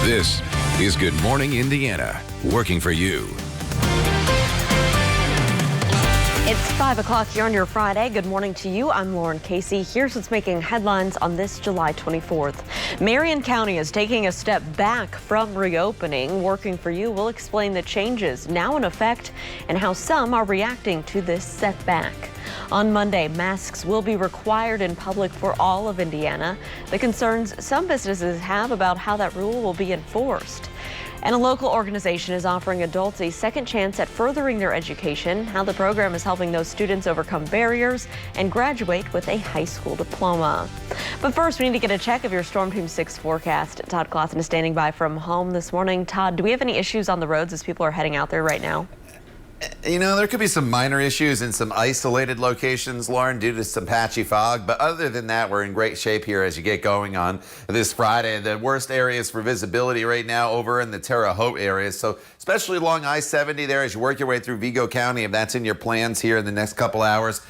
This is Good Morning Indiana, working for you. It's 5 o'clock here on your Friday. Good morning to you. I'm Lauren Casey. Here's what's making headlines on this July 24th. Marion County is taking a step back from reopening. Working for you will explain the changes now in effect and how some are reacting to this setback. On Monday, masks will be required in public for all of Indiana. The concerns some businesses have about how that rule will be enforced. And a local organization is offering adults a second chance at furthering their education. How the program is helping those students overcome barriers and graduate with a high school diploma. But first, we need to get a check of your Storm Team 6 forecast. Todd Clausen is standing by from home this morning. Todd, do we have any issues on the roads as people are heading out there right now? You know, there could be some minor issues in some isolated locations, Lauren, due to some patchy fog. But other than that, we're in great shape here as you get going on this Friday. The worst areas for visibility right now over in the Terre Haute areas. So especially along I-70 there as you work your way through Vigo County. If that's in your plans here in the next couple hours,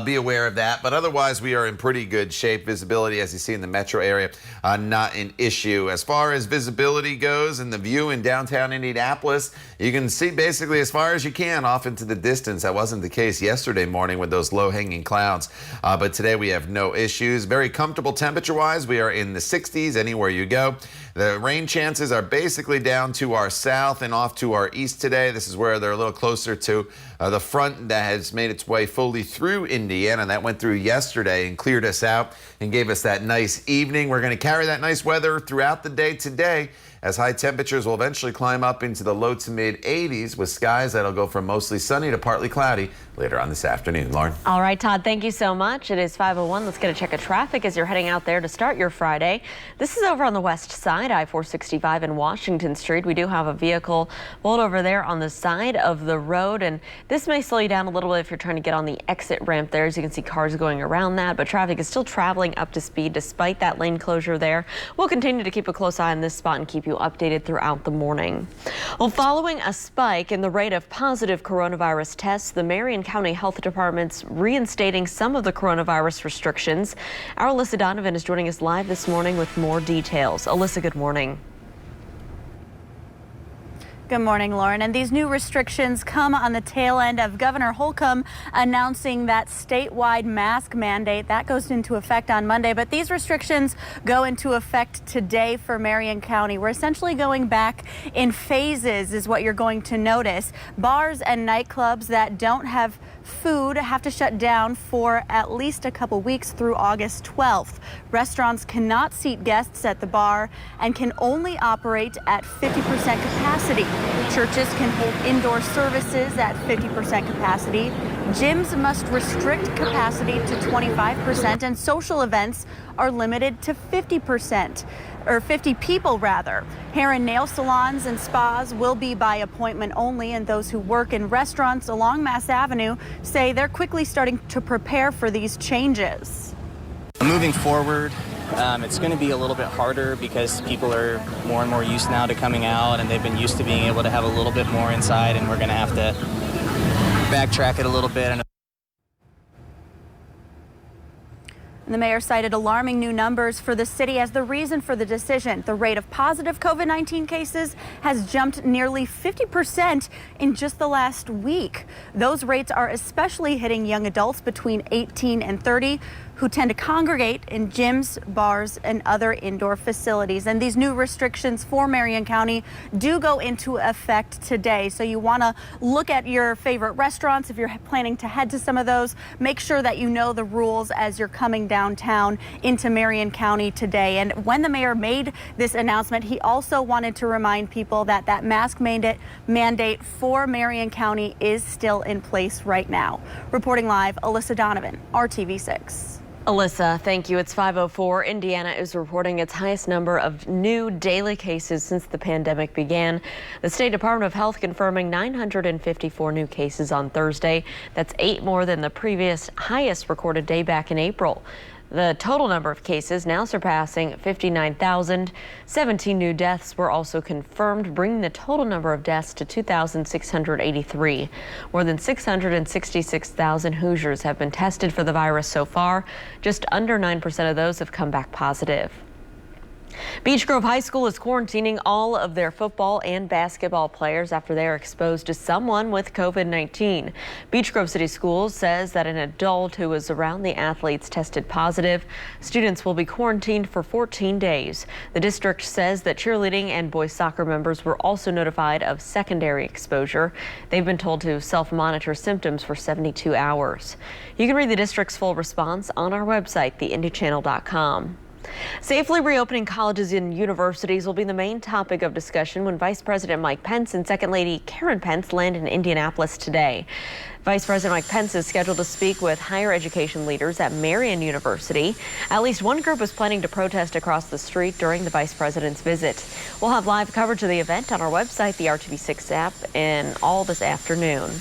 be aware of that. But otherwise, we are in pretty good shape. Visibility, as you see in the metro area, not an issue. As far as visibility goes and the view in downtown Indianapolis, you can see basically as far as you can off into the distance. That wasn't the case yesterday morning with those low-hanging clouds, but today we have no issues. Very comfortable temperature-wise. We are in the 60s anywhere you go. The rain chances are basically down to our south and off to our east today. This is where they're a little closer to the front that has made its way fully through Indiana. That went through yesterday and cleared us out and gave us that nice evening. We're going to carry that nice weather throughout the day today, as high temperatures will eventually climb up into the low to mid 80s with skies that'll go from mostly sunny to partly cloudy later on this afternoon. Lauren. All right, Todd, thank you so much. It is 5:01. Let's get a check of traffic as you're heading out there to start your Friday. This is over on the west side, I-465 and Washington Street. We do have a vehicle pulled over there on the side of the road, and this may slow you down a little bit if you're trying to get on the exit ramp there. As you can see, cars going around that, but traffic is still traveling up to speed despite that lane closure there. We'll continue to keep a close eye on this spot and keep you updated throughout the morning. Well, following a spike in the rate of positive coronavirus tests, the Marion County Health Department's reinstating some of the coronavirus restrictions. Our Alyssa Donovan is joining us live this morning with more details. Alyssa, good morning. Good morning, Lauren. And these new restrictions come on the tail end of Governor Holcomb announcing that statewide mask mandate that goes into effect on Monday. But these restrictions go into effect today for Marion County. We're essentially going back in phases is what you're going to notice. Bars and nightclubs that don't have food have to shut down for at least a couple weeks through August 12th. Restaurants cannot seat guests at the bar and can only operate at 50% capacity. Churches can hold indoor services at 50% capacity. Gyms must restrict capacity to 25%, and social events are limited to 50%. Or 50 people rather. Hair and nail salons and spas will be by appointment only, and those who work in restaurants along Mass Avenue say they're quickly starting to prepare for these changes. Moving forward, it's going to be a little bit harder because people are more and more used now to coming out, and they've been used to being able to have a little bit more inside, and we're going to have to backtrack it a little bit. The mayor cited alarming new numbers for the city as the reason for the decision. The rate of positive COVID-19 cases has jumped nearly 50% in just the last week. Those rates are especially hitting young adults between 18 and 30 who tend to congregate in gyms, bars, and other indoor facilities. And these new restrictions for Marion County do go into effect today. So you want to look at your favorite restaurants. If you're planning to head to some of those, make sure that you know the rules as you're coming downtown into Marion County today. And when the mayor made this announcement, he also wanted to remind people that that mask mandate for Marion County is still in place right now. Reporting live, Alyssa Donovan, RTV6. Alyssa, thank you. It's 5:04. Indiana is reporting its highest number of new daily cases since the pandemic began. The State Department of Health confirming 954 new cases on Thursday. That's 8 more than the previous highest recorded day back in April. The total number of cases now surpassing 59,000. 17 new deaths were also confirmed, bringing the total number of deaths to 2,683. More than 666,000 Hoosiers have been tested for the virus so far. Just under 9% of those have come back positive. Beech Grove High School is quarantining all of their football and basketball players after they are exposed to someone with COVID-19. Beech Grove City Schools says that an adult who was around the athletes tested positive. Students will be quarantined for 14 days. The district says that cheerleading and boys soccer members were also notified of secondary exposure. They've been told to self-monitor symptoms for 72 hours. You can read the district's full response on our website, theindychannel.com. Safely reopening colleges and universities will be the main topic of discussion when Vice President Mike Pence and Second Lady Karen Pence land in Indianapolis today. Vice President Mike Pence is scheduled to speak with higher education leaders at Marion University. At least one group is planning to protest across the street during the vice president's visit. We'll have live coverage of the event on our website, the RTV6 app, and all this afternoon.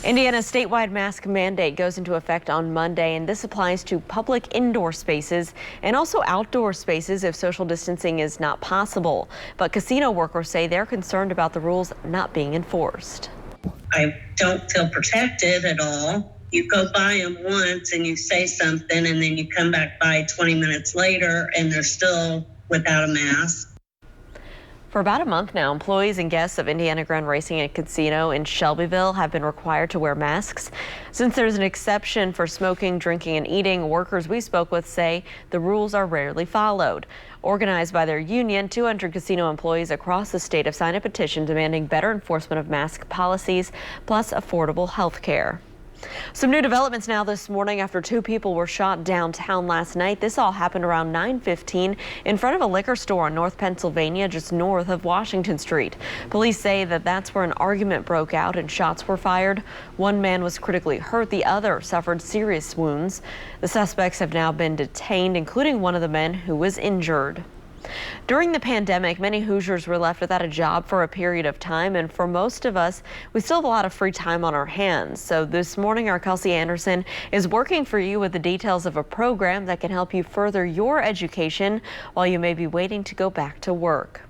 Indiana's statewide mask mandate goes into effect on Monday, and this applies to public indoor spaces and also outdoor spaces if social distancing is not possible. But casino workers say they're concerned about the rules not being enforced. I don't feel protected at all. You go by them once and you say something, and then you come back by 20 minutes later and they're still without a mask. For about a month now, employees and guests of Indiana Grand Racing and Casino in Shelbyville have been required to wear masks. Since there's an exception for smoking, drinking, and eating, workers we spoke with say the rules are rarely followed. Organized by their union, 200 casino employees across the state have signed a petition demanding better enforcement of mask policies, plus affordable health care. Some new developments now this morning after two people were shot downtown last night. This all happened around 9:15 in front of a liquor store on North Pennsylvania, just north of Washington Street. Police say that that's where an argument broke out and shots were fired. One man was critically hurt. The other suffered serious wounds. The suspects have now been detained, including one of the men who was injured. During the pandemic, many Hoosiers were left without a job for a period of time, and for most of us, we still have a lot of free time on our hands. So this morning, our Kelsey Anderson is working for you with the details of a program that can help you further your education while you may be waiting to go back to work.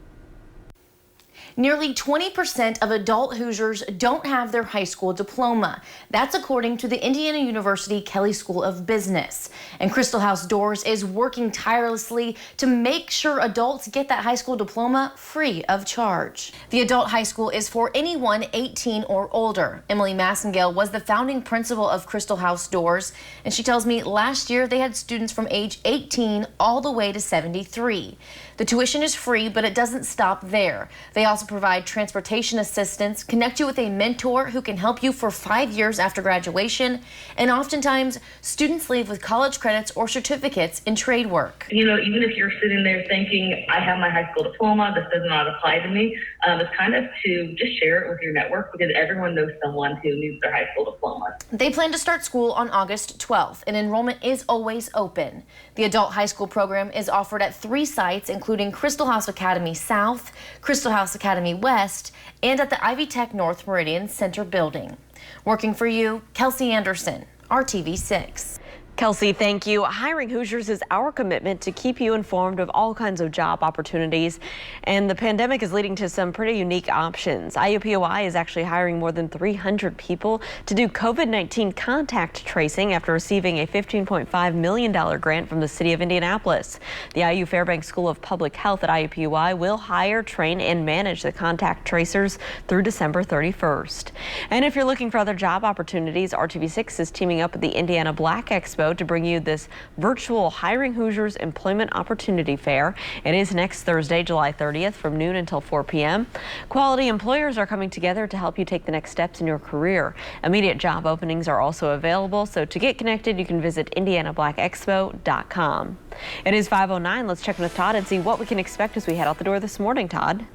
Nearly 20% of adult Hoosiers don't have their high school diploma. That's according to the Indiana University Kelley School of Business. And Crystal House Doors is working tirelessly to make sure adults get that high school diploma free of charge. The adult high school is for anyone 18 or older. Emily Massengale was the founding principal of Crystal House Doors, and she tells me last year they had students from age 18 all the way to 73. The tuition is free, but it doesn't stop there. They also provide transportation assistance, connect you with a mentor who can help you for 5 years after graduation, and oftentimes students leave with college credits or certificates in trade work. You know, even if you're sitting there thinking, I have my high school diploma, this does not apply to me, it's kind of to just share it with your network because everyone knows someone who needs their high school diploma. They plan to start school on August 12th, and enrollment is always open. The adult high school program is offered at 3 sites, including Crystal House Academy South, Crystal House Academy West, and at the Ivy Tech North Meridian Center building. Working for you, Kelsey Anderson, RTV6. Kelsey, thank you. Hiring Hoosiers is our commitment to keep you informed of all kinds of job opportunities, and the pandemic is leading to some pretty unique options. IUPUI is actually hiring more than 300 people to do COVID-19 contact tracing after receiving a $15.5 million grant from the city of Indianapolis. The IU Fairbanks School of Public Health at IUPUI will hire, train, and manage the contact tracers through December 31st. And if you're looking for other job opportunities, RTV6 is teaming up with the Indiana Black Expo to bring you this virtual Hiring Hoosiers Employment Opportunity Fair. It is next Thursday, July 30th from noon until 4 p.m. Quality employers are coming together to help you take the next steps in your career. Immediate job openings are also available, so to get connected, you can visit indianablackexpo.com. It is 5:09. Let's check in with Todd and see what we can expect as we head out the door this morning. Todd.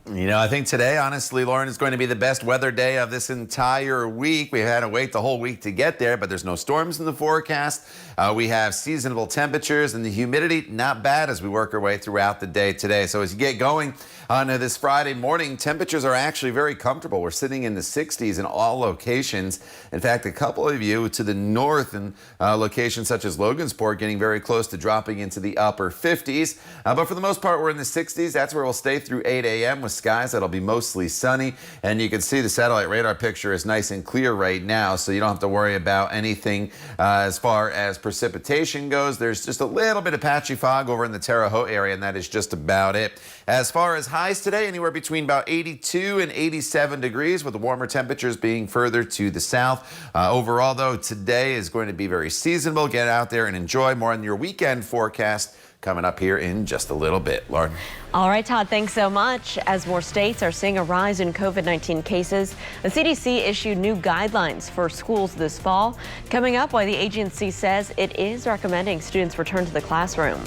You know, I think today, honestly, Lauren, is going to be the best weather day of this entire week. We had to wait the whole week to get there, but there's no storms in the forecast. We have seasonable temperatures, and the humidity not bad as we work our way throughout the day today. So as you get going on this Friday morning, temperatures are actually very comfortable. We're sitting in the 60s in all locations. In fact, a couple of you to the north in locations such as Logansport getting very close to dropping into the upper 50s. But for the most part, we're in the 60s. That's where we'll stay through 8 a.m. with skies. That'll be mostly sunny, and you can see the satellite radar picture is nice and clear right now, so you don't have to worry about anything as far as precipitation goes. There's just a little bit of patchy fog over in the Terre Haute area, and that is just about it. As far as highs today, anywhere between about 82 and 87 degrees, with the warmer temperatures being further to the south. Overall, though, today is going to be very seasonable. Get out there and enjoy. More on your weekend forecast coming up here in just a little bit. Lauren. All right, Todd, thanks so much. As more states are seeing a rise in COVID-19 cases, the CDC issued new guidelines for schools this fall. Coming up, why the agency says it is recommending students return to the classroom.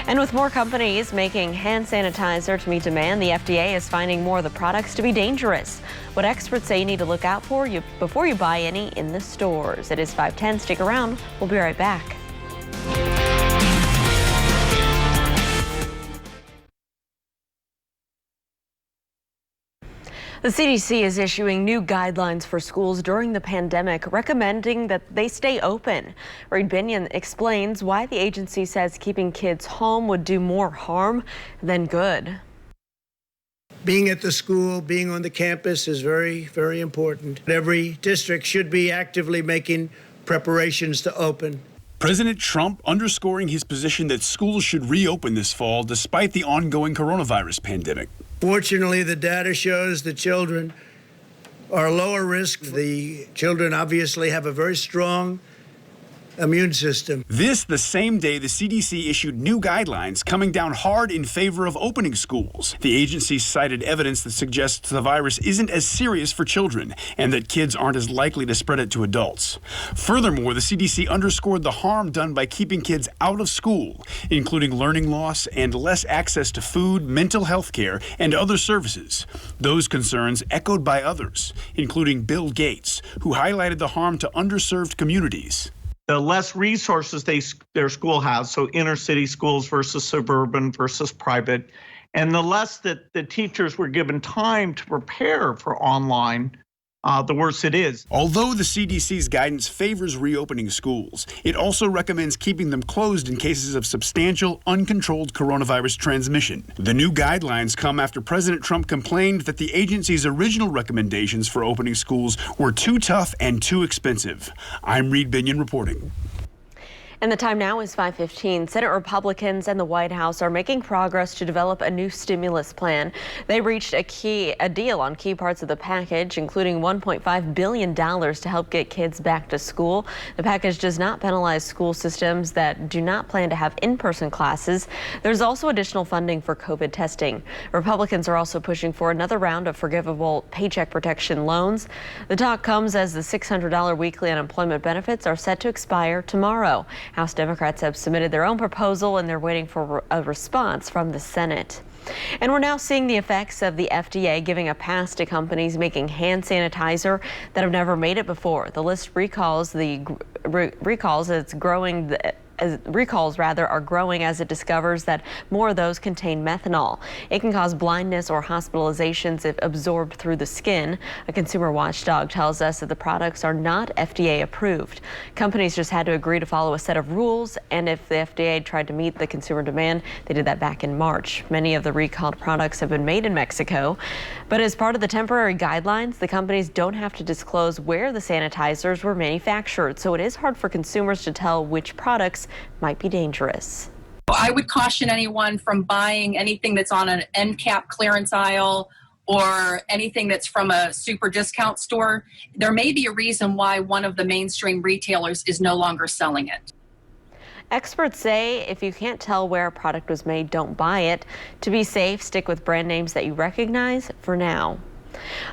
And with more companies making hand sanitizer to meet demand, the FDA is finding more of the products to be dangerous. What experts say you need to look out for before you buy any in the stores. It is 5:10. Stick around. We'll be right back. The CDC is issuing new guidelines for schools during the pandemic, recommending that they stay open. Reed Binion explains why the agency says keeping kids home would do more harm than good. Being at the school, being on the campus is very, very important. Every district should be actively making preparations to open. President Trump underscoring his position that schools should reopen this fall despite the ongoing coronavirus pandemic. Fortunately, the data shows the children are lower risk. The children obviously have a very strong immune system. This the same day the CDC issued new guidelines coming down hard in favor of opening schools. The agency cited evidence that suggests the virus isn't as serious for children and that kids aren't as likely to spread it to adults. Furthermore, the CDC underscored the harm done by keeping kids out of school, including learning loss and less access to food, mental health care, and other services. Those concerns echoed by others, including Bill Gates, who highlighted the harm to underserved communities. The less resources their school has, so inner city schools versus suburban versus private, and the less that the teachers were given time to prepare for online, the worse it is. Although the CDC's guidance favors reopening schools, it also recommends keeping them closed in cases of substantial, uncontrolled coronavirus transmission. The new guidelines come after President Trump complained that the agency's original recommendations for opening schools were too tough and too expensive. I'm Reed Binion reporting. And the time now is 5:15. Senate Republicans and the White House are making progress to develop a new stimulus plan. They reached a deal on key parts of the package, including $1.5 billion to help get kids back to school. The package does not penalize school systems that do not plan to have in-person classes. There's also additional funding for COVID testing. Republicans are also pushing for another round of forgivable paycheck protection loans. The talk comes as the $600 weekly unemployment benefits are set to expire tomorrow. House Democrats have submitted their own proposal, and they're waiting for a response from the Senate. And we're now seeing the effects of the FDA giving a pass to companies making hand sanitizer that have never made it before. The list recalls are growing as it discovers that more of those contain methanol. It can cause blindness or hospitalizations if absorbed through the skin. A consumer watchdog tells us that the products are not FDA approved. Companies just had to agree to follow a set of rules, and if the FDA tried to meet the consumer demand, they did that back in March. Many of the recalled products have been made in Mexico, but as part of the temporary guidelines, the companies don't have to disclose where the sanitizers were manufactured, so it is hard for consumers to tell which products might be dangerous. I would caution anyone from buying anything that's on an end cap clearance aisle or anything that's from a super discount store. There may be a reason why one of the mainstream retailers is no longer selling it. Experts say if you can't tell where a product was made, don't buy it. To be safe, stick with brand names that you recognize for now.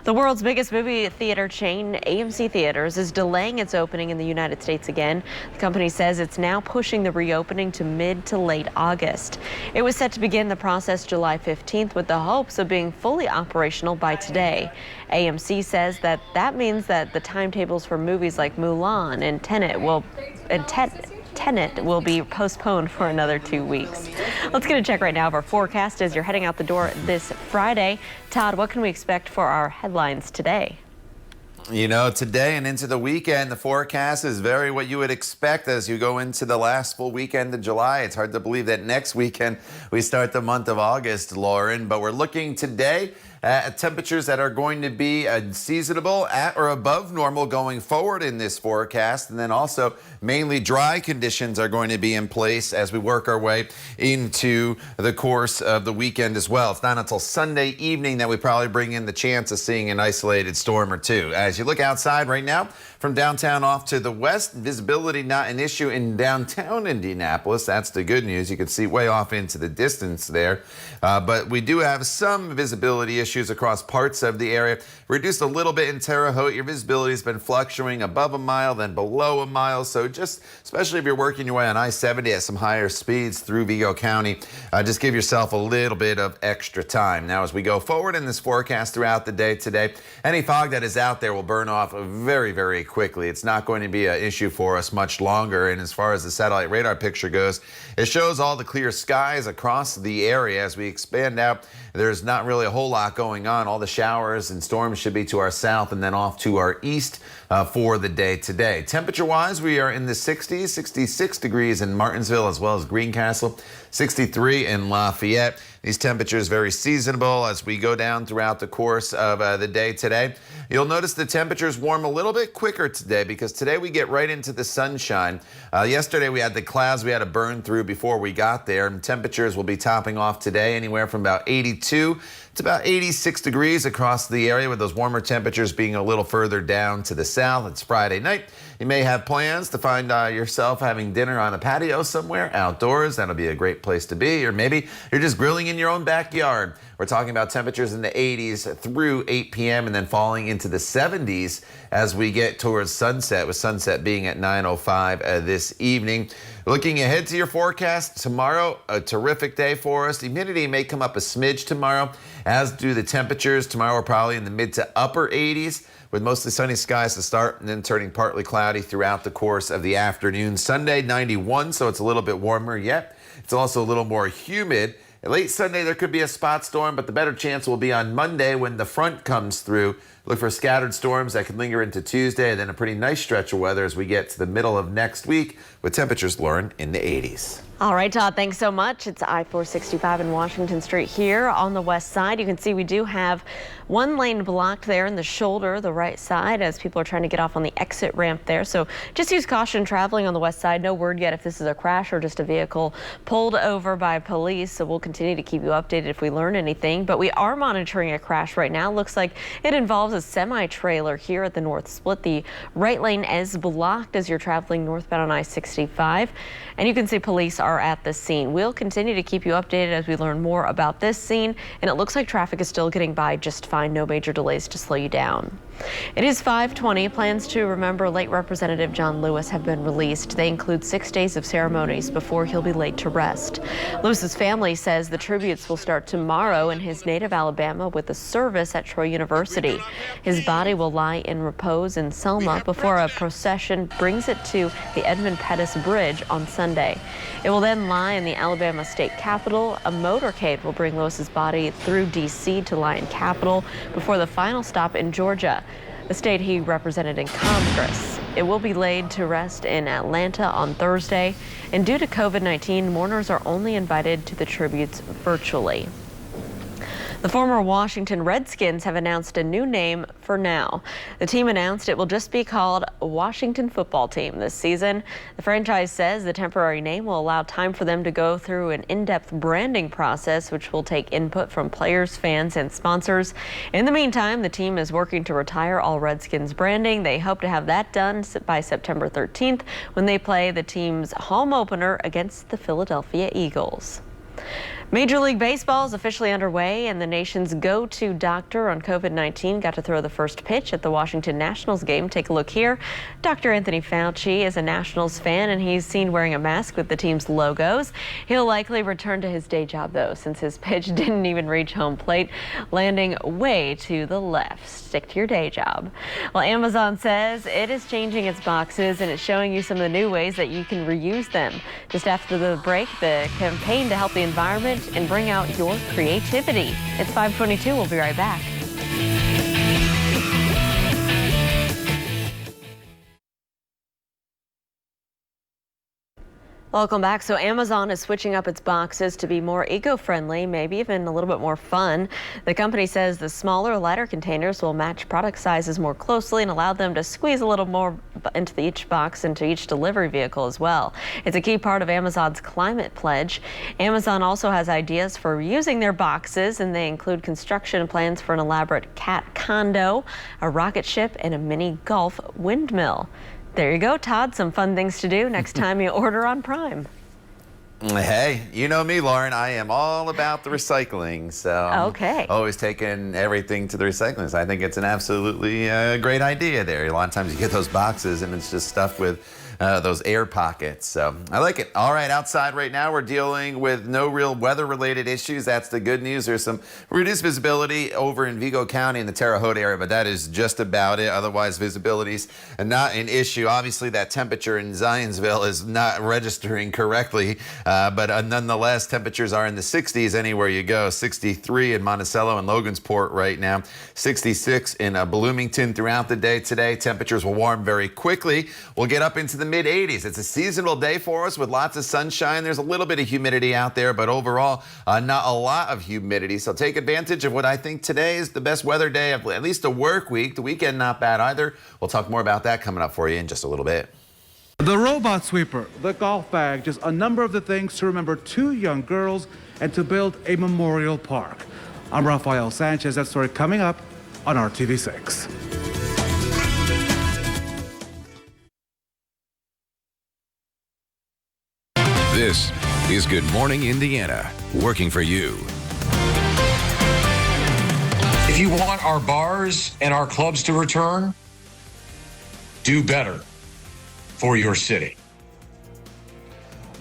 The world's biggest movie theater chain, AMC Theaters, is delaying its opening in the United States again. The company says it's now pushing the reopening to mid to late August. It was set to begin the process July 15th with the hopes of being fully operational by today. AMC says that means that the timetables for movies like Mulan and Tenet will be postponed for another 2 weeks. Let's get a check right now of our forecast as you're heading out the door this Friday. Todd, what can we expect for our headlines today? You know, today and into the weekend, the forecast is very what you would expect as you go into the last full weekend of July. It's hard to believe that next weekend we start the month of August, Lauren, but we're looking today Temperatures that are going to be seasonable at or above normal going forward in this forecast. And then also mainly dry conditions are going to be in place as we work our way into the course of the weekend as well. It's not until Sunday evening that we probably bring in the chance of seeing an isolated storm or two. As you look outside right now, from downtown off to the west, visibility not an issue in downtown Indianapolis. That's the good news. You can see way off into the distance there. But we do have some visibility issues across parts of the area. Reduced a little bit in Terre Haute. Your visibility has been fluctuating above a mile, then below a mile. So just, especially if you're working your way on I-70 at some higher speeds through Vigo County, just give yourself a little bit of extra time. Now, as we go forward in this forecast throughout the day today, any fog that is out there will burn off very, very quickly. It's not going to be an issue for us much longer. And as far as the satellite radar picture goes, it shows all the clear skies across the area. As we expand out, there's not really a whole lot going on. All the showers and storms should be to our south and then off to our east for the day today. Temperature-wise, we are in the 60s, 66 degrees in Martinsville as well as Greencastle, 63 in Lafayette. These temperatures very seasonable as we go down throughout the course of the day today. You'll notice the temperatures warm a little bit quicker today because today we get right into the sunshine. Yesterday we had the clouds we had to burn through before we got there, and temperatures will be topping off today anywhere from about 82 to about 86 degrees across the area, with those warmer temperatures being a little further down to the south. It's Friday night. You may have plans to find yourself having dinner on a patio somewhere outdoors. That'll be a great place to be. Or maybe you're just grilling in your own backyard. We're talking about temperatures in the 80s through 8 p.m. and then falling into the 70s as we get towards sunset, with sunset being at 9:05 this evening. Looking ahead to your forecast, tomorrow, a terrific day for us. The humidity may come up a smidge tomorrow, as do the temperatures. Tomorrow we're probably in the mid to upper 80s, with mostly sunny skies to start and then turning partly cloudy throughout the course of the afternoon. Sunday, 91, so it's a little bit warmer yet. It's also a little more humid. Late Sunday, there could be a spot storm, but the better chance will be on Monday when the front comes through. Look for scattered storms that can linger into Tuesday, and then a pretty nice stretch of weather as we get to the middle of next week, with temperatures, Lauren, in the 80s. All right, Todd, thanks so much. It's I-465 in Washington Street here on the west side. You can see we do have one lane blocked there in the shoulder, the right side, as people are trying to get off on the exit ramp there. So just use caution traveling on the west side. No word yet if this is a crash or just a vehicle pulled over by police. So we'll continue to keep you updated if we learn anything. But we are monitoring a crash right now. Looks like it involves a semi-trailer here at the north split. The right lane is blocked as you're traveling northbound on I-65. And you can see police are at the scene. We'll continue to keep you updated as we learn more about this scene. And it looks like traffic is still getting by just fine. No major delays to slow you down. It is 5:20. Plans to remember late Representative John Lewis have been released. They include 6 days of ceremonies before he'll be laid to rest. Lewis's family says the tributes will start tomorrow in his native Alabama with a service at Troy University. His body will lie in repose in Selma before a procession brings it to the Edmund Pettus Bridge on Sunday. It will then lie in the Alabama state capitol. A motorcade will bring Lewis's body through D.C. to lie in Capitol before the final stop in Georgia, the state he represented in Congress. It will be laid to rest in Atlanta on Thursday, and due to COVID-19, mourners are only invited to the tributes virtually. The former Washington Redskins have announced a new name for now. The team announced it will just be called Washington Football Team this season. The franchise says the temporary name will allow time for them to go through an in-depth branding process, which will take input from players, fans, and sponsors. In the meantime, the team is working to retire all Redskins branding. They hope to have that done by September 13th when they play the team's home opener against the Philadelphia Eagles. Major League Baseball is officially underway, and the nation's go-to doctor on COVID-19 got to throw the first pitch at the Washington Nationals game. Take a look here. Dr. Anthony Fauci is a Nationals fan, and he's seen wearing a mask with the team's logos. He'll likely return to his day job, though, since his pitch didn't even reach home plate, landing way to the left. Stick to your day job. Well, Amazon says it is changing its boxes, and it's showing you some of the new ways that you can reuse them. Just after the break, the campaign to help the environment and bring out your creativity. It's 5:22. We'll be right back. Welcome back. So Amazon is switching up its boxes to be more eco-friendly, maybe even a little bit more fun. The company says the smaller, lighter containers will match product sizes more closely and allow them to squeeze a little more into each box, into each delivery vehicle as well. It's a key part of Amazon's climate pledge. Amazon also has ideas for reusing their boxes, and they include construction plans for an elaborate cat condo, a rocket ship, and a mini golf windmill. There you go, Todd. Some fun things to do next time you order on Prime. Hey, you know me, Lauren. I am all about the recycling. So okay. Always taking everything to the recycling. So I think it's an absolutely great idea there. A lot of times you get those boxes and it's just stuffed with those air pockets. So I like it. All right, outside right now we're dealing with no real weather-related issues. That's the good news. There's some reduced visibility over in Vigo County in the Terre Haute area, but that is just about it. Otherwise, visibility's not an issue. Obviously, that temperature in Zionsville is not registering correctly, but nonetheless, temperatures are in the 60s anywhere you go. 63 in Monticello and Logansport right now. 66 in Bloomington throughout the day today. Temperatures will warm very quickly. We'll get up into the mid-80s. It's a seasonal day for us with lots of sunshine. There's a little bit of humidity out there, but overall, not a lot of humidity. So take advantage of what I think today is the best weather day of at least a work week. The weekend, not bad either. We'll talk more about that coming up for you in just a little bit. The robot sweeper, the golf bag, just a number of the things to remember two young girls and to build a memorial park. I'm Rafael Sanchez. That story coming up on RTV6. This is Good Morning Indiana, working for you. If you want our bars and our clubs to return, do better for your city.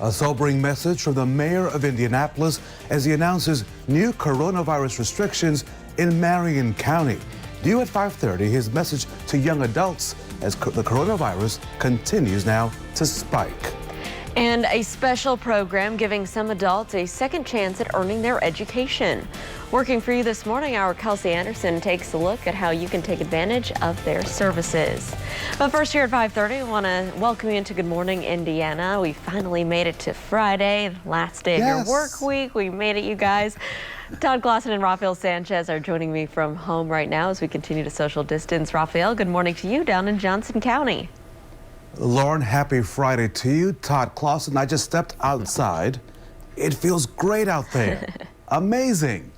A sobering message from the mayor of Indianapolis as he announces new coronavirus restrictions in Marion County. Due at 5:30, his message to young adults as the coronavirus continues now to spike. And a special program giving some adults a second chance at earning their education. Working for you this morning, our Kelsey Anderson takes a look at how you can take advantage of their services. But first, here at 5:30, I want to welcome you into Good Morning Indiana. We finally made it to Friday, last day of your work week. We made it, you guys. Todd Glosson and Rafael Sanchez are joining me from home right now as we continue to social distance. Rafael, good morning to you down in Johnson County. Lauren, happy Friday to you. Todd Clausen, I just stepped outside. It feels great out there. Amazing.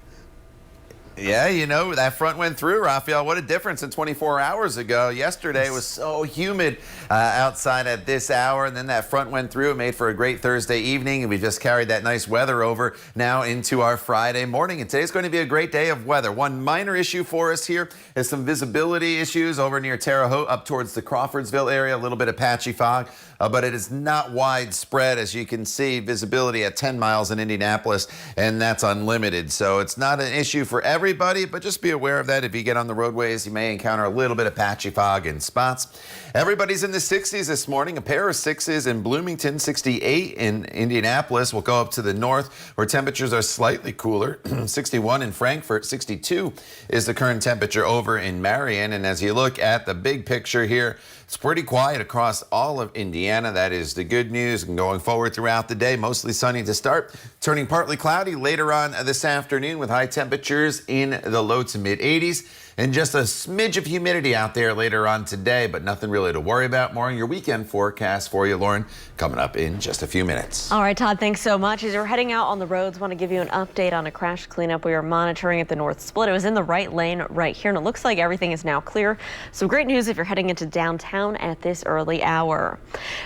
Yeah, you know, that front went through, Rafael. What a difference in 24 hours ago. Yesterday was so humid outside at this hour, and then that front went through. It made for a great Thursday evening, and we just carried that nice weather over now into our Friday morning. And today's going to be a great day of weather. One minor issue for us here is some visibility issues over near Terre Haute up towards the Crawfordsville area, a little bit of patchy fog. But it is not widespread. As you can see, visibility at 10 miles in Indianapolis, and that's unlimited. So it's not an issue for everybody, but just be aware of that. If you get on the roadways, you may encounter a little bit of patchy fog in spots. Everybody's in the 60s this morning. A pair of 6s in Bloomington, 68 in Indianapolis. We'll go up to the north where temperatures are slightly cooler. 61 in Frankfort, 62 is the current temperature over in Marion. And as you look at the big picture here, it's pretty quiet across all of Indiana. That is the good news. And going forward throughout the day, mostly sunny to start, turning partly cloudy later on this afternoon with high temperatures in the low to mid 80s. And just a smidge of humidity out there later on today, but nothing really to worry about. More on your weekend forecast for you, Lauren, coming up in just a few minutes. All right, Todd, thanks so much. As you're heading out on the roads, want to give you an update on a crash cleanup we are monitoring at the North Split. It was in the right lane right here, and it looks like everything is now clear. So great news if you're heading into downtown at this early hour.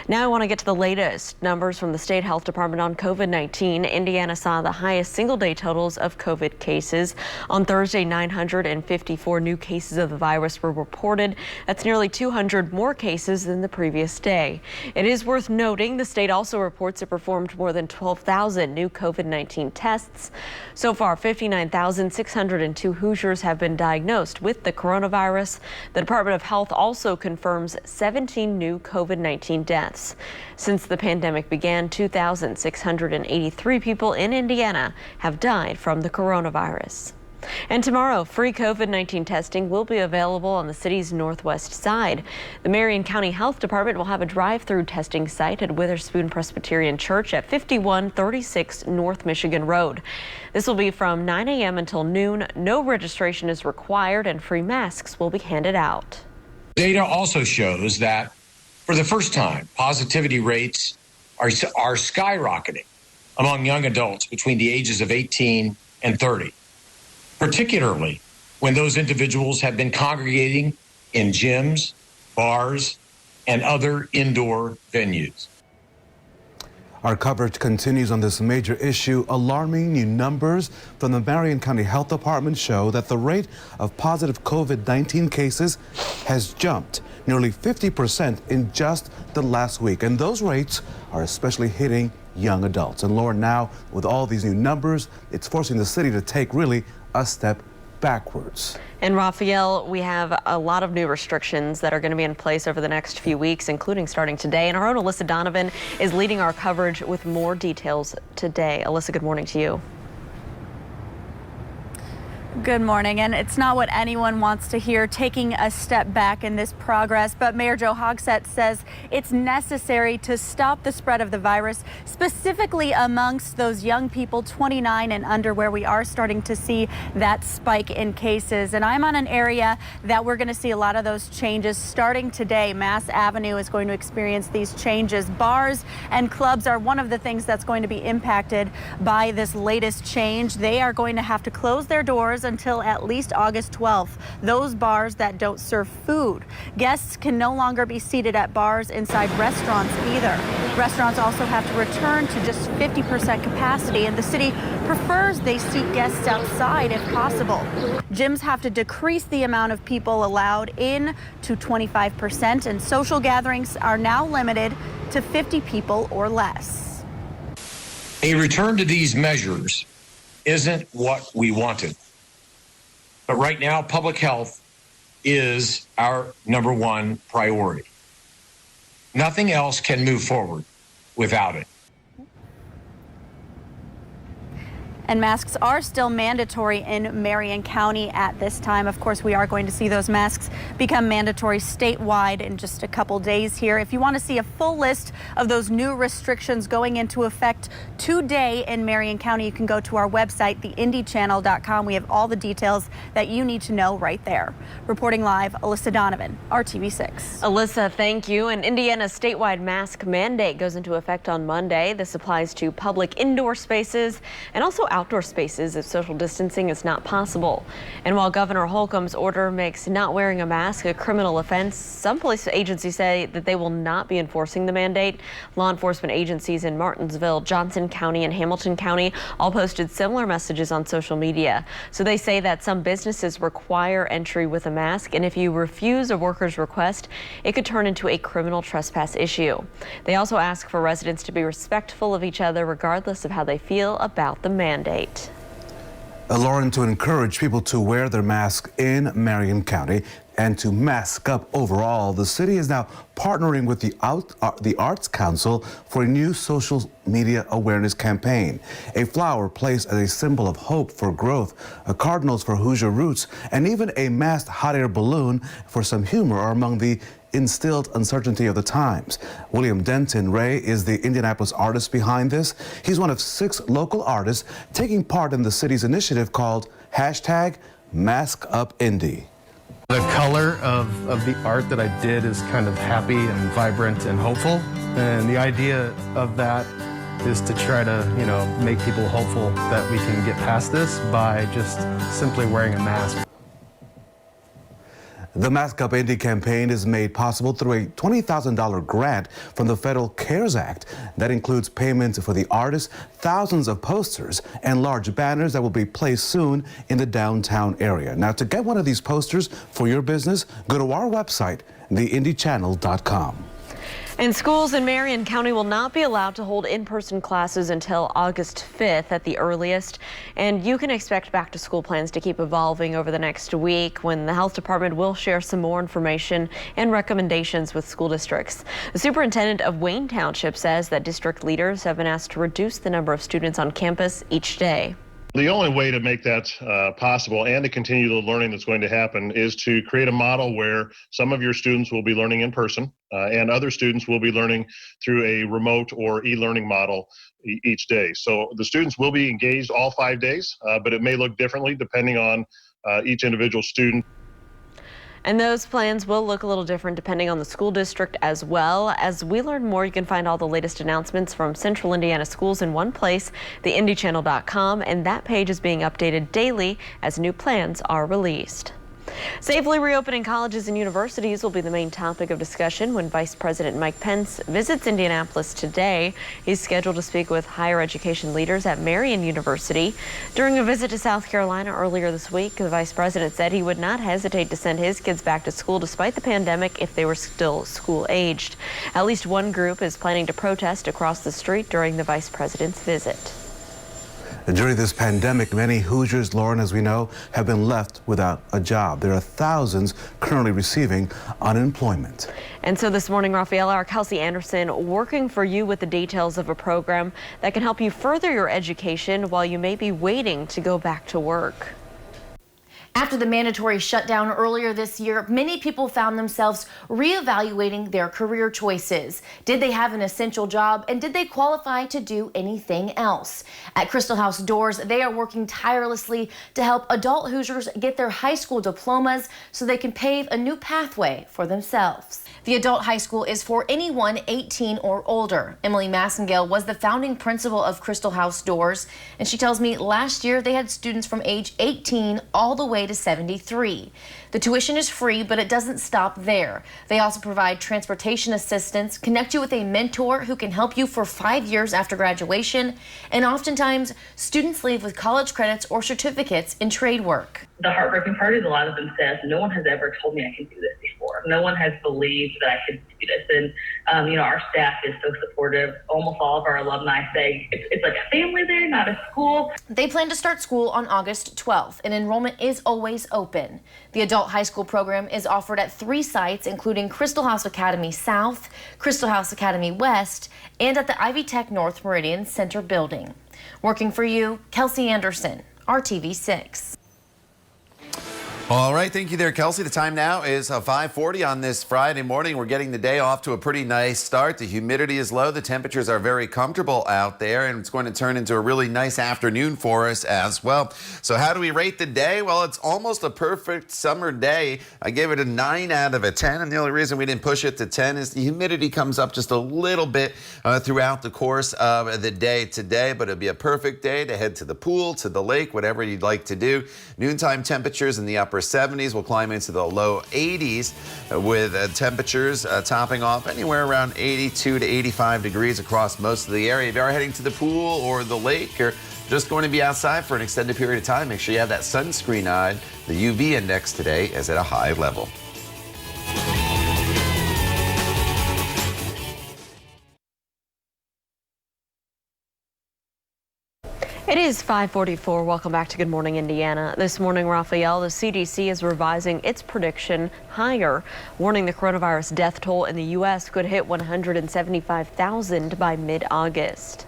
Now I want to get to the latest numbers from the State Health Department on COVID-19. Indiana saw the highest single-day totals of COVID cases. On Thursday, 954 new cases of the virus were reported. That's nearly 200 more cases than the previous day. It is worth noting the state also reports it performed more than 12,000 new COVID-19 tests. So far, 59,602 Hoosiers have been diagnosed with the coronavirus. The Department of Health also confirms 17 new COVID-19 deaths. Since the pandemic began, 2,683 people in Indiana have died from the coronavirus. And tomorrow, free COVID-19 testing will be available on the city's northwest side. The Marion County Health Department will have a drive-through testing site at Witherspoon Presbyterian Church at 5136 North Michigan Road. This will be from 9 a.m. until noon. No registration is required and free masks will be handed out. Data also shows that for the first time, positivity rates are skyrocketing among young adults between the ages of 18 and 30. Particularly when those individuals have been congregating in gyms, bars, and other indoor venues. Our coverage continues on this major issue. Alarming new numbers from the Marion County Health Department show that the rate of positive COVID-19 cases has jumped nearly 50% in just the last week. And those rates are especially hitting young adults. And Lauren, now with all these new numbers, it's forcing the city to take really a step backwards. And Raphael, we have a lot of new restrictions that are going to be in place over the next few weeks, including starting today. And our own Alyssa Donovan is leading our coverage with more details today. Alyssa, good morning to you. Good morning, and it's not what anyone wants to hear, taking a step back in this progress, but Mayor Joe Hogsett says it's necessary to stop the spread of the virus, specifically amongst those young people 29 and under, where we are starting to see that spike in cases. And I'm on an area that we're going to see a lot of those changes starting today. Mass Avenue is going to experience these changes. Bars and clubs are one of the things that's going to be impacted by this latest change. They are going to have to close their doors until at least August 12th. Those bars that don't serve food. Guests can no longer be seated at bars inside restaurants either. Restaurants also have to return to just 50% capacity, and the city prefers they seat guests outside if possible. Gyms have to decrease the amount of people allowed in to 25%, and social gatherings are now limited to 50 people or less. A return to these measures isn't what we wanted. But right now, public health is our number one priority. Nothing else can move forward without it. And masks are still mandatory in Marion County at this time. Of course, we are going to see those masks become mandatory statewide in just a couple days here. If you want to see a full list of those new restrictions going into effect today in Marion County, you can go to our website, theindychannel.com. We have all the details that you need to know right there. Reporting live, Alyssa Donovan, RTV6. Alyssa, thank you. And Indiana's statewide mask mandate goes into effect on Monday. This applies to public indoor spaces and also outdoor spaces if social distancing is not possible. And while Governor Holcomb's order makes not wearing a mask a criminal offense, some police agencies say that they will not be enforcing the mandate. Law enforcement agencies in Martinsville, Johnson County, and Hamilton County all posted similar messages on social media. So they say that some businesses require entry with a mask, and if you refuse a worker's request, it could turn into a criminal trespass issue. They also ask for residents to be respectful of each other regardless of how they feel about the mandate. Lauren, to encourage people to wear their mask in Marion County and to mask up overall, the city is now partnering with the Arts Council for a new social media awareness campaign. A flower placed as a symbol of hope for growth, cardinals for Hoosier roots, and even a masked hot air balloon for some humor are among the instilled uncertainty of the times. William Denton Ray is the Indianapolis artist behind this. He's one of 6 local artists taking part in the city's initiative called #MaskUpIndy. The color of the art that I did is kind of happy and vibrant and hopeful. And the idea of that is to try to, make people hopeful that we can get past this by just simply wearing a mask. The Mask Up Indy campaign is made possible through a $20,000 grant from the Federal CARES Act. That includes payments for the artists, thousands of posters, and large banners that will be placed soon in the downtown area. Now, to get one of these posters for your business, go to our website, theindychannel.com. And schools in Marion County will not be allowed to hold in-person classes until August 5th at the earliest. And you can expect back to school plans to keep evolving over the next week when the health department will share some more information and recommendations with school districts. The superintendent of Wayne Township says that district leaders have been asked to reduce the number of students on campus each day. The only way to make that possible and to continue the learning that's going to happen is to create a model where some of your students will be learning in person and other students will be learning through a remote or e-learning model each day. So the students will be engaged all 5 days, but it may look differently depending on each individual student. And those plans will look a little different depending on the school district as well. As we learn more, you can find all the latest announcements from Central Indiana schools in one place, theindychannel.com, and that page is being updated daily as new plans are released. Safely reopening colleges and universities will be the main topic of discussion when Vice President Mike Pence visits Indianapolis today. He's scheduled to speak with higher education leaders at Marion University. During a visit to South Carolina earlier this week, the Vice President said he would not hesitate to send his kids back to school despite the pandemic if they were still school-aged. At least one group is planning to protest across the street during the Vice President's visit. During this pandemic, many Hoosiers, Lauren, as we know, have been left without a job. There are thousands currently receiving unemployment. And so this morning, Raphael, our Kelsey Anderson working for you with the details of a program that can help you further your education while you may be waiting to go back to work. After the mandatory shutdown earlier this year, many people found themselves reevaluating their career choices. Did they have an essential job, and did they qualify to do anything else? At Crystal House Doors, they are working tirelessly to help adult Hoosiers get their high school diplomas so they can pave a new pathway for themselves. The adult high school is for anyone 18 or older. Emily Massengale was the founding principal of Crystal House Doors, and she tells me last year they had students from age 18 all the way to 73. The tuition is free, but it doesn't stop there. They also provide transportation assistance, connect you with a mentor who can help you for 5 years after graduation, and oftentimes students leave with college credits or certificates in trade work. The heartbreaking part is a lot of them says, no one has ever told me I can do this before. No one has believed that I could do this. And, our staff is so supportive. Almost all of our alumni say it's like a family there, not a school. They plan to start school on August 12th, and enrollment is always open. The adult high school program is offered at 3 sites, including Crystal House Academy South, Crystal House Academy West, and at the Ivy Tech North Meridian Center building. Working for you, Kelsey Anderson, RTV 6. All right, thank you there, Kelsey. The time now is 5:40 on this Friday morning. We're getting the day off to a pretty nice start. The humidity is low. The temperatures are very comfortable out there, and it's going to turn into a really nice afternoon for us as well. So how do we rate the day? Well, it's almost a perfect summer day. I gave it a 9 out of 10, and the only reason we didn't push it to 10 is the humidity comes up just a little bit throughout the course of the day today, but it'll be a perfect day to head to the pool, to the lake, whatever you'd like to do. Noontime temperatures in the upper 70s will climb into the low 80s with temperatures topping off anywhere around 82 to 85 degrees across most of the area. If you are heading to the pool or the lake or just going to be outside for an extended period of time, make sure you have that sunscreen on. The UV index today is at a high level. It is 5:44. Welcome back to Good Morning Indiana. This morning, Raphael, the CDC is revising its prediction higher, warning the coronavirus death toll in the U.S. could hit 175,000 by mid-August.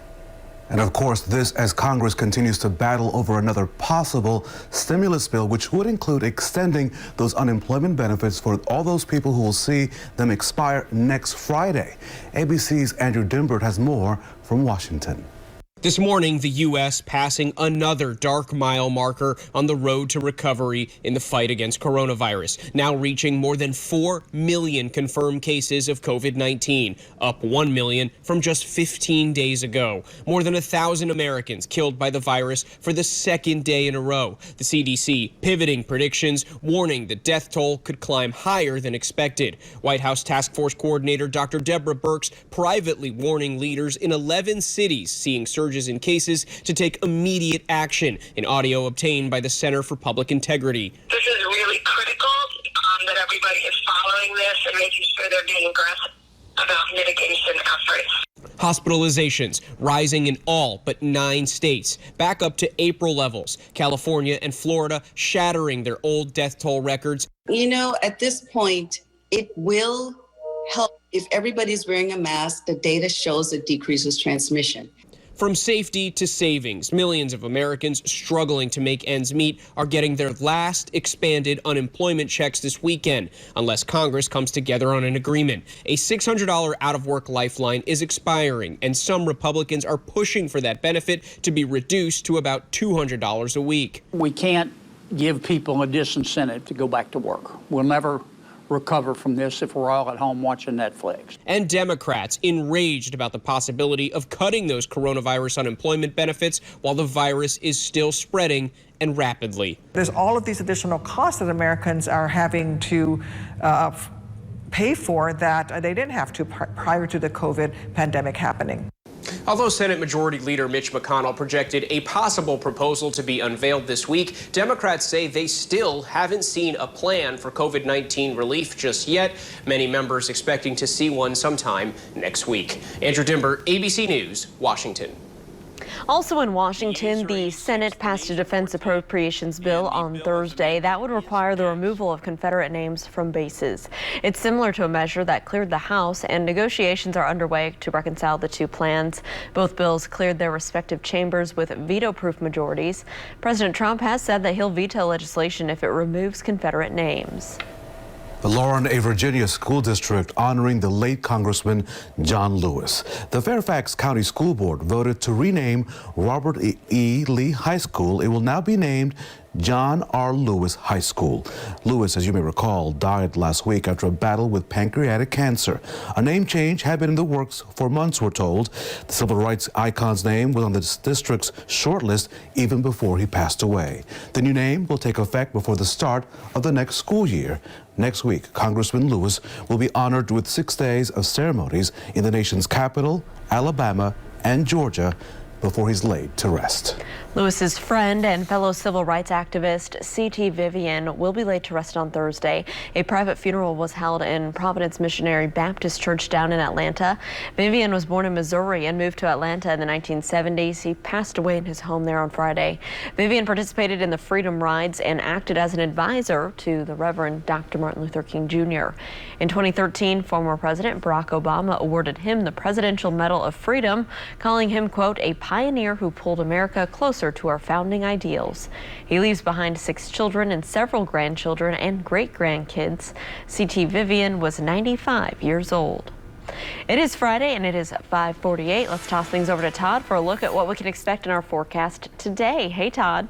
And of course, this as Congress continues to battle over another possible stimulus bill, which would include extending those unemployment benefits for all those people who will see them expire next Friday. ABC's Andrew Dimbert has more from Washington. This morning, the U.S. passing another dark mile marker on the road to recovery in the fight against coronavirus, now reaching more than 4 million confirmed cases of COVID-19, up 1 million from just 15 days ago. More than 1,000 Americans killed by the virus for the second day in a row. The CDC pivoting predictions, warning the death toll could climb higher than expected. White House Task Force Coordinator Dr. Deborah Birx privately warning leaders in 11 cities seeing surges in cases to take immediate action, in audio obtained by the Center for Public Integrity. This is really critical that everybody is following this and making sure they're being aggressive about mitigation efforts. Hospitalizations rising in all but 9 states, back up to April levels. California and Florida shattering their old death toll records. At this point, it will help if everybody's wearing a mask. The data shows it decreases transmission. From safety to savings, millions of Americans struggling to make ends meet are getting their last expanded unemployment checks this weekend, unless Congress comes together on an agreement. A $600 out-of-work lifeline is expiring, and some Republicans are pushing for that benefit to be reduced to about $200 a week. We can't give people a disincentive to go back to work. We'll never recover from this if we're all at home watching Netflix. And Democrats enraged about the possibility of cutting those coronavirus unemployment benefits while the virus is still spreading and rapidly. There's all of these additional costs that Americans are having to pay for that they didn't have to prior to the COVID pandemic happening. Although Senate Majority Leader Mitch McConnell projected a possible proposal to be unveiled this week, Democrats say they still haven't seen a plan for COVID-19 relief just yet. Many members expecting to see one sometime next week. Andrew Dimber, ABC News, Washington. Also in Washington, the Senate passed a defense appropriations bill on Thursday that would require the removal of Confederate names from bases. It's similar to a measure that cleared the House, and negotiations are underway to reconcile the two plans. Both bills cleared their respective chambers with veto-proof majorities. President Trump has said that he'll veto legislation if it removes Confederate names. Lauren, a Virginia school district honoring the late Congressman John Lewis. The Fairfax County School Board voted to rename Robert E. Lee High School. It will now be named John R. Lewis High School. Lewis, as you may recall, died last week after a battle with pancreatic cancer. A name change had been in the works for months, we're told. The civil rights icon's name was on the district's shortlist even before he passed away. The new name will take effect before the start of the next school year. Next week, Congressman Lewis will be honored with 6 days of ceremonies in the nation's capital, Alabama, and Georgia before he's laid to rest. Lewis's friend and fellow civil rights activist C.T. Vivian will be laid to rest on Thursday. A private funeral was held in Providence Missionary Baptist Church down in Atlanta. Vivian was born in Missouri and moved to Atlanta in the 1970s. He passed away in his home there on Friday. Vivian participated in the Freedom Rides and acted as an advisor to the Reverend Dr. Martin Luther King Jr. In 2013, former President Barack Obama awarded him the Presidential Medal of Freedom, calling him, quote, a pioneer who pulled America closer to our founding ideals. He leaves behind 6 children and several grandchildren and great-grandkids. C.T. Vivian was 95 years old. It is Friday and it is 5:48. Let's toss things over to Todd for a look at what we can expect in our forecast today. Hey, Todd.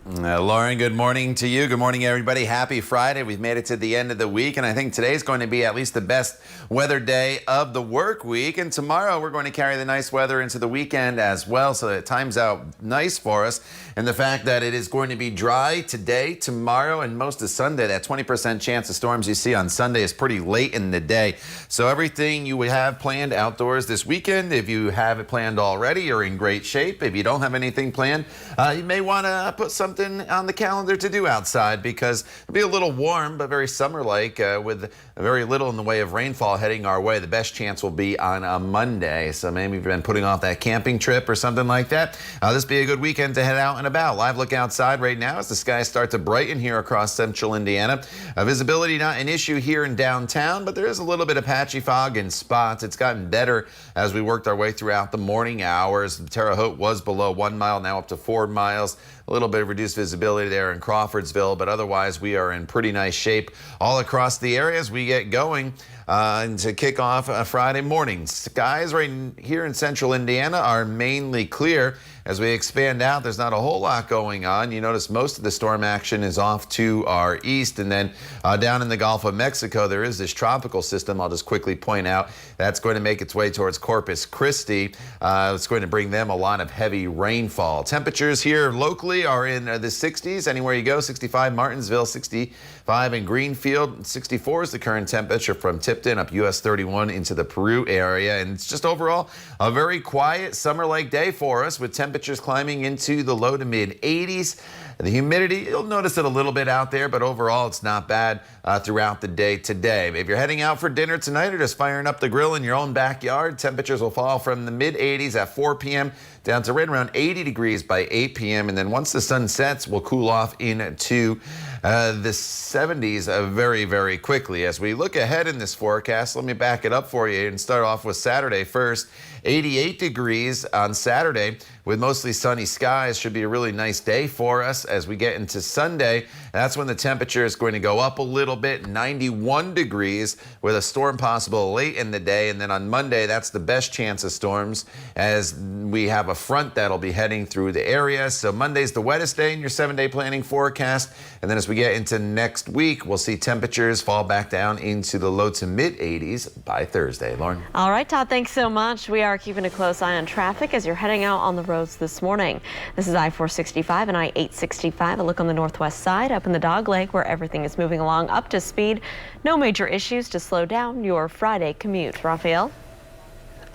Lauren, good morning to you. Good morning, everybody. Happy Friday. We've made it to the end of the week, and I think today's going to be at least the best weather day of the work week. And tomorrow we're going to carry the nice weather into the weekend as well, so it times out nice for us. And the fact that it is going to be dry today, tomorrow, and most of Sunday, that 20% chance of storms you see on Sunday is pretty late in the day. So everything you have planned outdoors this weekend, if you have it planned already, you're in great shape. If you don't have anything planned, you may want to put something on the calendar to do outside, because it'll be a little warm but very summer-like with very little in the way of rainfall heading our way. The best chance will be on a Monday, so maybe you've been putting off that camping trip or something like that. This will be a good weekend to head out and about. Live look outside right now as the skies start to brighten here across central Indiana. Visibility not an issue here in downtown, but there is a little bit of patchy fog in spots. It's gotten better as we worked our way throughout the morning hours. Terre Haute was below 1 mile, now up to 4 miles. A little bit of reduced visibility there in Crawfordsville, but otherwise we are in pretty nice shape all across the area as we get going to kick off Friday morning. Skies right here in central Indiana are mainly clear. As we expand out, there's not a whole lot going on. You notice most of the storm action is off to our east, and then down in the Gulf of Mexico, there is this tropical system. I'll just quickly point out that's going to make its way towards Corpus Christi. It's going to bring them a lot of heavy rainfall. Temperatures here locally are in the 60s. Anywhere you go, 65 Martinsville, 65 in Greenfield, 64 is the current temperature from Tipton up US 31 into the Peru area. And it's just overall a very quiet summer-like day for us with temperatures temperatures climbing into the low to mid 80s. The humidity, you'll notice it a little bit out there, but overall it's not bad throughout the day today. If you're heading out for dinner tonight or just firing up the grill in your own backyard, temperatures will fall from the mid 80s at 4 p.m. down to right around 80 degrees by 8 p.m. And then once the sun sets, we'll cool off into the 70s very, very quickly. As we look ahead in this forecast, let me back it up for you and start off with Saturday first. 88 degrees on Saturday with mostly sunny skies. Should be a really nice day for us as we get into Sunday. That's when the temperature is going to go up a little bit, 91 degrees with a storm possible late in the day. And then on Monday, that's the best chance of storms as we have a front that'll be heading through the area. So Monday's the wettest day in your 7-day planning forecast. And then as we get into next week, we'll see temperatures fall back down into the low to mid 80s by Thursday. Lauren. All right, Todd, thanks so much. We are keeping a close eye on traffic as you're heading out on the roads this morning. This is I-465 and I-865. A look on the northwest side up in the Dog Lake where everything is moving along up to speed. No major issues to slow down your Friday commute. Raphael?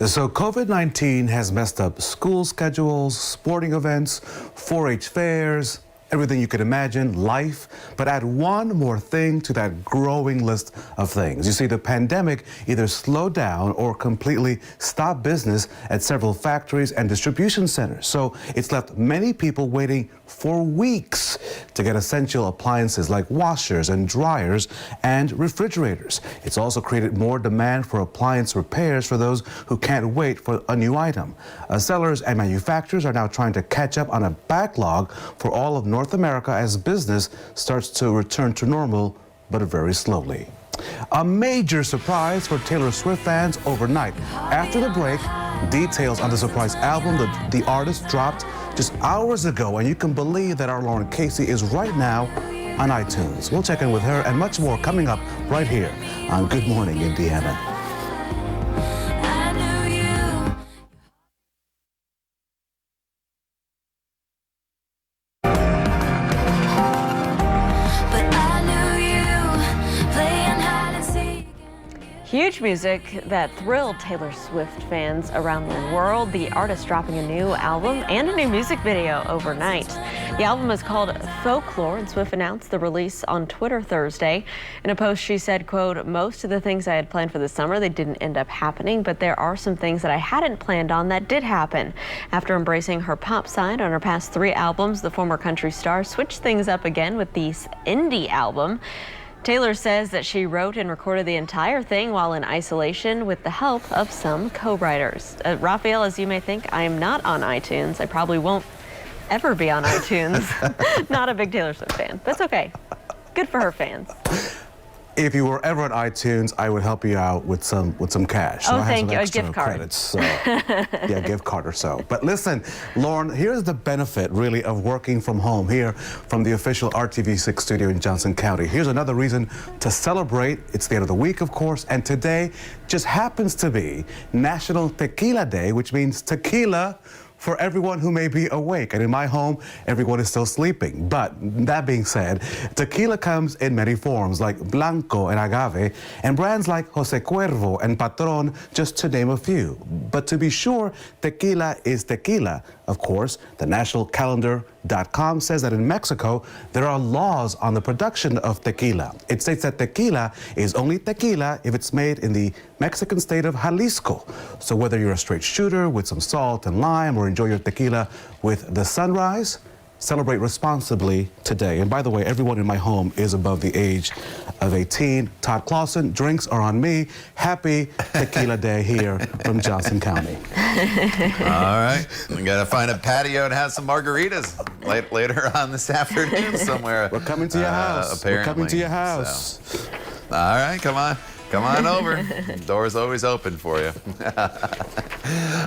So COVID-19 has messed up school schedules, sporting events, 4-H fairs, everything you could imagine, life, but add one more thing to that growing list of things. You see, the pandemic either slowed down or completely stopped business at several factories and distribution centers. So it's left many people waiting for weeks to get essential appliances like washers and dryers and refrigerators. It's also created more demand for appliance repairs for those who can't wait for a new item. Sellers and manufacturers are now trying to catch up on a backlog for all of North America as business starts to return to normal, but very slowly. A major surprise for Taylor Swift fans overnight. After the break, details on the surprise album that the artist dropped just hours ago, and you can believe that our Lauren Casey is right now on iTunes. We'll check in with her and much more coming up right here on Good Morning Indiana. Huge music that thrilled Taylor Swift fans around the world. The artist dropping a new album and a new music video overnight. The album is called Folklore, and Swift announced the release on Twitter Thursday. In a post, she said, quote, "Most of the things I had planned for the summer, they didn't end up happening, but there are some things that I hadn't planned on that did happen." After embracing her pop side on her past 3 albums, the former country star switched things up again with the indie album. Taylor says that she wrote and recorded the entire thing while in isolation with the help of some co-writers. Raphael, as you may think, I am not on iTunes. I probably won't ever be on iTunes. Not a big Taylor Swift fan. That's okay. Good for her fans. If you were ever on iTunes, I would help you out with some cash. Oh, thank you. A gift card. Credits, so, yeah, gift card or so. But listen, Lauren, here's the benefit, really, of working from home here from the official RTV6 studio in Johnson County. Here's another reason to celebrate. It's the end of the week, of course, and today just happens to be National Tequila Day, which means tequila for everyone who may be awake. And in my home, everyone is still sleeping. But that being said, tequila comes in many forms like Blanco and Agave, and brands like Jose Cuervo and Patron, just to name a few. But to be sure, tequila is tequila. Of course, the nationalcalendar.com says that in Mexico, there are laws on the production of tequila. It states that tequila is only tequila if it's made in the Mexican state of Jalisco. So whether you're a straight shooter with some salt and lime or enjoy your tequila with the sunrise, celebrate responsibly today. And by the way, everyone in my home is above the age of 18. Todd Clausen, drinks are on me. Happy Tequila Day here from Johnson County. All right. We got to find a patio and have some margaritas later on this afternoon somewhere. We're coming to your house. Apparently. We're coming to your house. So. All right, come on. Come on over. Door's always open for you.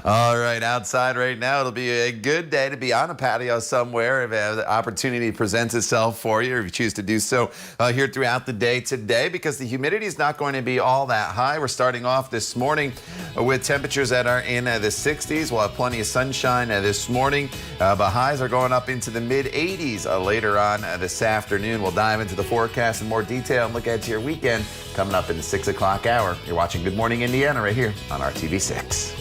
All right, outside right now, it'll be a good day to be on a patio somewhere if the opportunity presents itself for you, or if you choose to do so here throughout the day today, because the humidity is not going to be all that high. We're starting off this morning with temperatures that are in the 60s. We'll have plenty of sunshine this morning, but highs are going up into the mid-80s later on this afternoon. We'll dive into the forecast in more detail and look ahead to your weekend coming up in the 6 o'clock hour. You're watching Good Morning Indiana right here on RTV6.